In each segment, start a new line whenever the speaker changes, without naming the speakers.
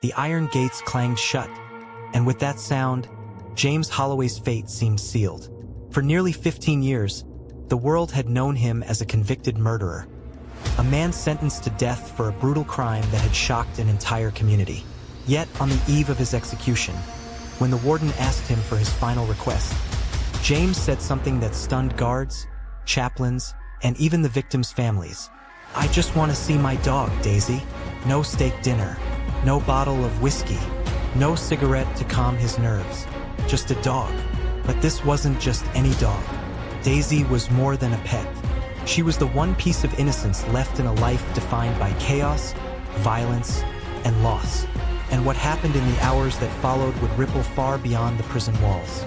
The iron gates clanged shut, and with that sound, James Holloway's fate seemed sealed. For nearly 15 years, the world had known him as a convicted murderer, a man sentenced to death for a brutal crime that had shocked an entire community. Yet, on the eve of his execution, when the warden asked him for his final request, James said something that stunned guards, chaplains, and even the victims' families. "I just want to see my dog, Daisy. No steak dinner, no bottle of whiskey, no cigarette to calm his nerves. Just a dog." But this wasn't just any dog. Daisy was more than a pet. She was the one piece of innocence left in a life defined by chaos, violence, and loss. And what happened in the hours that followed would ripple far beyond the prison walls,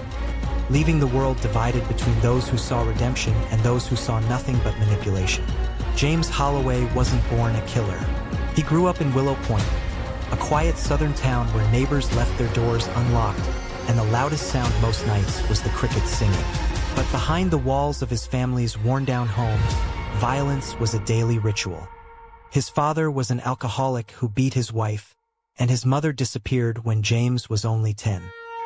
leaving the world divided between those who saw redemption and those who saw nothing but manipulation. James Holloway wasn't born a killer. He grew up in Willow Point, a quiet southern town where neighbors left their doors unlocked, and the loudest sound most nights was the crickets singing. But behind the walls of his family's worn-down home, violence was a daily ritual. His father was an alcoholic who beat his wife, and his mother disappeared when James was only 10.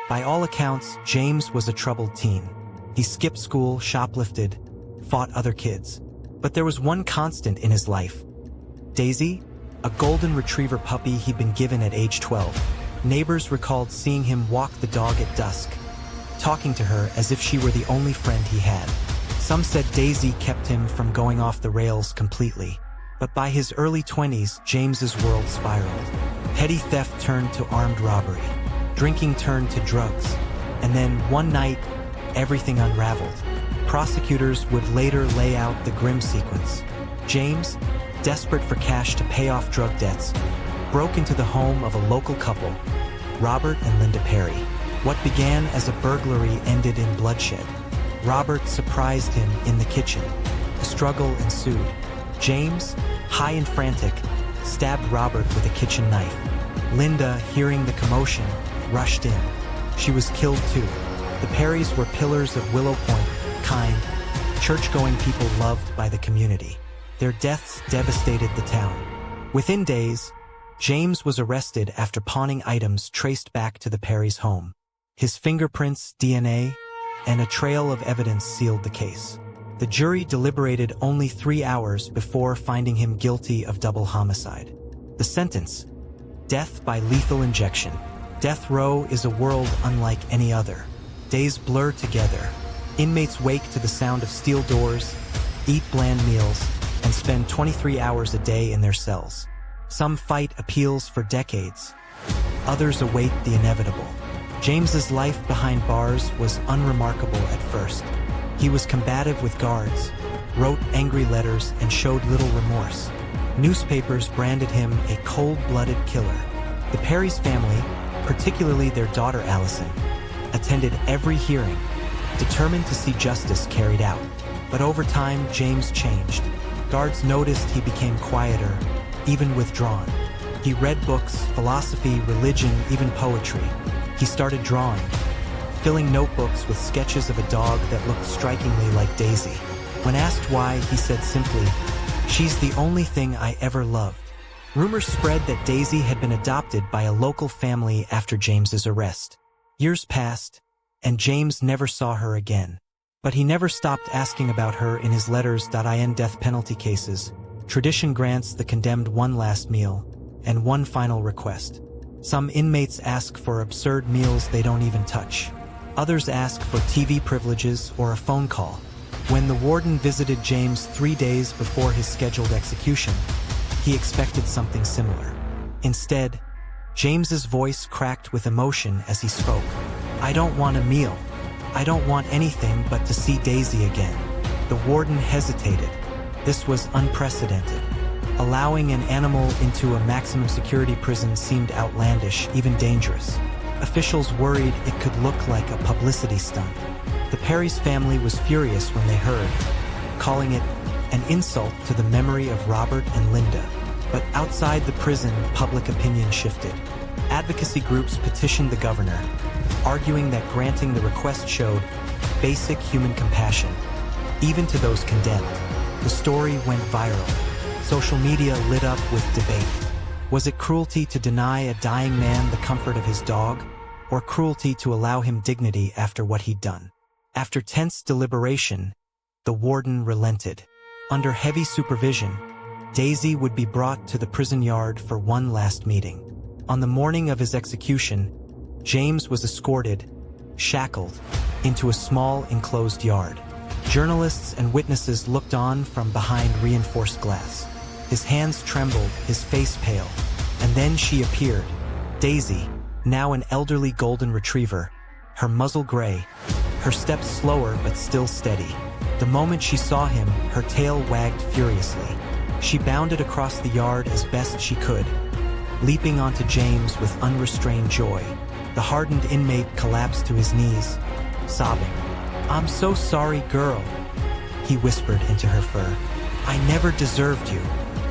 By all accounts, James was a troubled teen. He skipped school, shoplifted, fought other kids. But there was one constant in his life: Daisy, a golden retriever puppy he'd been given at age 12. Neighbors recalled seeing him walk the dog at dusk, talking to her as if she were the only friend he had. Some said Daisy kept him from going off the rails completely. But by his early 20s, James's world spiraled. Petty theft turned to armed robbery. Drinking turned to drugs. And then, one night, everything unraveled. Prosecutors would later lay out the grim sequence. James, desperate for cash to pay off drug debts, broke into the home of a local couple, Robert and Linda Perry. What began as a burglary ended in bloodshed. Robert surprised him in the kitchen. A struggle ensued. James, high and frantic, stabbed Robert with a kitchen knife. Linda, hearing the commotion, rushed in. She was killed too. The Perrys were pillars of Willow Point, kind, church-going people loved by the community. Their deaths devastated the town. Within days, James was arrested after pawning items traced back to the Perrys' home. His fingerprints, DNA, and a trail of evidence sealed the case. The jury deliberated only 3 hours before finding him guilty of double homicide. The sentence: death by lethal injection. Death row is a world unlike any other. Days blur together. Inmates wake to the sound of steel doors, eat bland meals, and spend 23 hours a day in their cells. Some fight appeals for decades. Others await the inevitable. James's life behind bars was unremarkable at first. He was combative with guards, wrote angry letters, and showed little remorse. Newspapers branded him a cold-blooded killer. The Perry's family, particularly their daughter Allison, attended every hearing, determined to see justice carried out. But over time, James changed. Guards noticed he became quieter, even withdrawn. He read books, philosophy, religion, even poetry. He started drawing, filling notebooks with sketches of a dog that looked strikingly like Daisy. When asked why, he said simply, "She's the only thing I ever loved." Rumors spread that Daisy had been adopted by a local family after James's arrest. Years passed, and James never saw her again. But he never stopped asking about her in his letters. In death penalty cases, tradition grants the condemned one last meal and one final request. Some inmates ask for absurd meals they don't even touch. Others ask for TV privileges or a phone call. When the warden visited James 3 days before his scheduled execution, he expected something similar. Instead, James's voice cracked with emotion as he spoke. "I don't want a meal. I don't want anything but to see Daisy again." The warden hesitated. This was unprecedented. Allowing an animal into a maximum security prison seemed outlandish, even dangerous. Officials worried it could look like a publicity stunt. The Perry's family was furious when they heard, calling it an insult to the memory of Robert and Linda. But outside the prison, public opinion shifted. Advocacy groups petitioned the governor, arguing that granting the request showed basic human compassion, even to those condemned. The story went viral. Social media lit up with debate. Was it cruelty to deny a dying man the comfort of his dog, or cruelty to allow him dignity after what he'd done? After tense deliberation, the warden relented. Under heavy supervision, Daisy would be brought to the prison yard for one last meeting. On the morning of his execution, James was escorted, shackled, into a small enclosed yard. Journalists and witnesses looked on from behind reinforced glass. His hands trembled, his face pale. And then she appeared. Daisy, now an elderly golden retriever, her muzzle gray, her steps slower but still steady. The moment she saw him, her tail wagged furiously. She bounded across the yard as best she could, leaping onto James with unrestrained joy. The hardened inmate collapsed to his knees, sobbing. "I'm so sorry, girl," he whispered into her fur. "I never deserved you."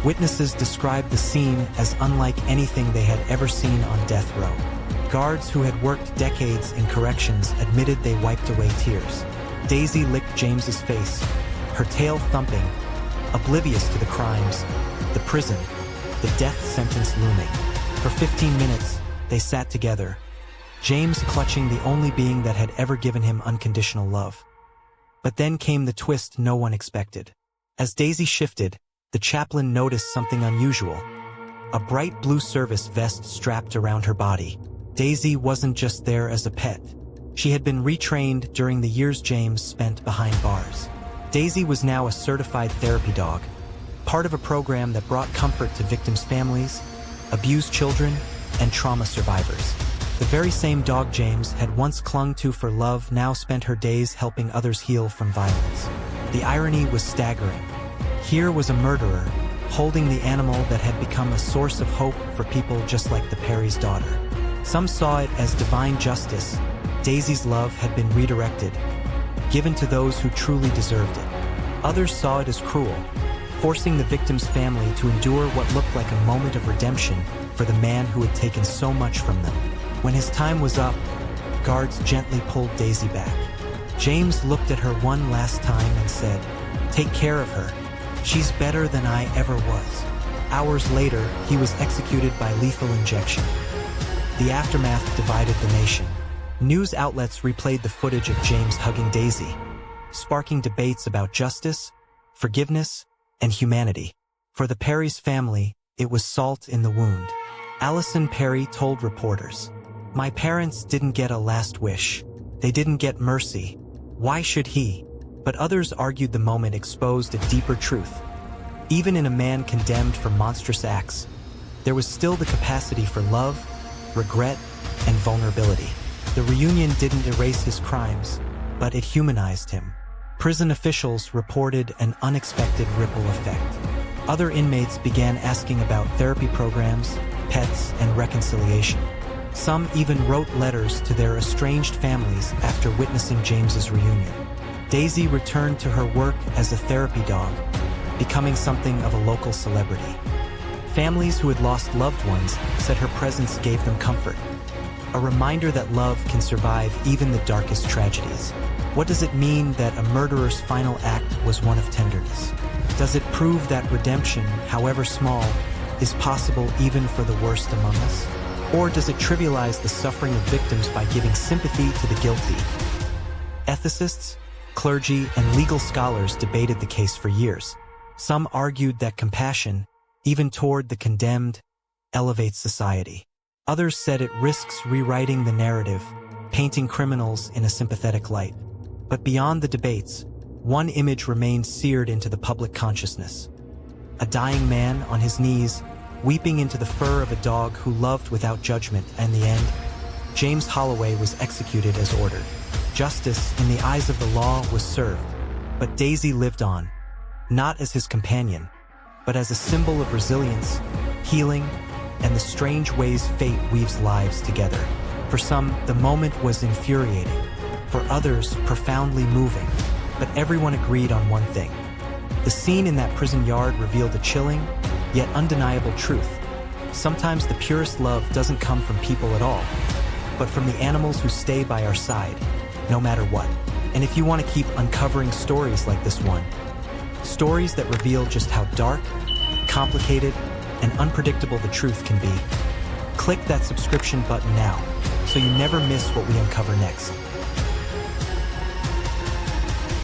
Witnesses described the scene as unlike anything they had ever seen on death row. Guards who had worked decades in corrections admitted they wiped away tears. Daisy licked James's face, her tail thumping, oblivious to the crimes, the prison, the death sentence looming. For 15 minutes, they sat together, James clutching the only being that had ever given him unconditional love. But then came the twist no one expected. As Daisy shifted, the chaplain noticed something unusual. A bright blue service vest strapped around her body. Daisy wasn't just there as a pet. She had been retrained during the years James spent behind bars. Daisy was now a certified therapy dog, part of a program that brought comfort to victims' families, abused children, and trauma survivors. The very same dog James had once clung to for love now spent her days helping others heal from violence. The irony was staggering. Here was a murderer, holding the animal that had become a source of hope for people just like the Perry's daughter. Some saw it as divine justice. Daisy's love had been redirected, given to those who truly deserved it. Others saw it as cruel, forcing the victim's family to endure what looked like a moment of redemption for the man who had taken so much from them. When his time was up, guards gently pulled Daisy back. James looked at her one last time and said, "Take care of her. She's better than I ever was." Hours later, he was executed by lethal injection. The aftermath divided the nation. News outlets replayed the footage of James hugging Daisy, sparking debates about justice, forgiveness, and humanity. For the Perry's family, it was salt in the wound. Allison Perry told reporters, "My parents didn't get a last wish. They didn't get mercy. Why should he?" But others argued the moment exposed a deeper truth. Even in a man condemned for monstrous acts, there was still the capacity for love, regret, and vulnerability. The reunion didn't erase his crimes, but it humanized him. Prison officials reported an unexpected ripple effect. Other inmates began asking about therapy programs, pets, and reconciliation. Some even wrote letters to their estranged families after witnessing James's reunion. Daisy returned to her work as a therapy dog, becoming something of a local celebrity. Families who had lost loved ones said her presence gave them comfort, a reminder that love can survive even the darkest tragedies. What does it mean that a murderer's final act was one of tenderness? Does it prove that redemption, however small, is possible even for the worst among us? Or does it trivialize the suffering of victims by giving sympathy to the guilty? Ethicists, clergy, and legal scholars debated the case for years. Some argued that compassion, even toward the condemned, elevates society. Others said it risks rewriting the narrative, painting criminals in a sympathetic light. But beyond the debates, one image remained seared into the public consciousness. A dying man on his knees, weeping into the fur of a dog who loved without judgment, and in the end, James Holloway was executed as ordered. Justice, in the eyes of the law, was served, but Daisy lived on, not as his companion, but as a symbol of resilience, healing, and the strange ways fate weaves lives together. For some, the moment was infuriating. For others, profoundly moving. But everyone agreed on one thing. The scene in that prison yard revealed a chilling, yet undeniable truth. Sometimes the purest love doesn't come from people at all, but from the animals who stay by our side, no matter what. And if you want to keep uncovering stories like this one, stories that reveal just how dark, complicated, and unpredictable the truth can be. Click that subscription button now, so you never miss what we uncover next.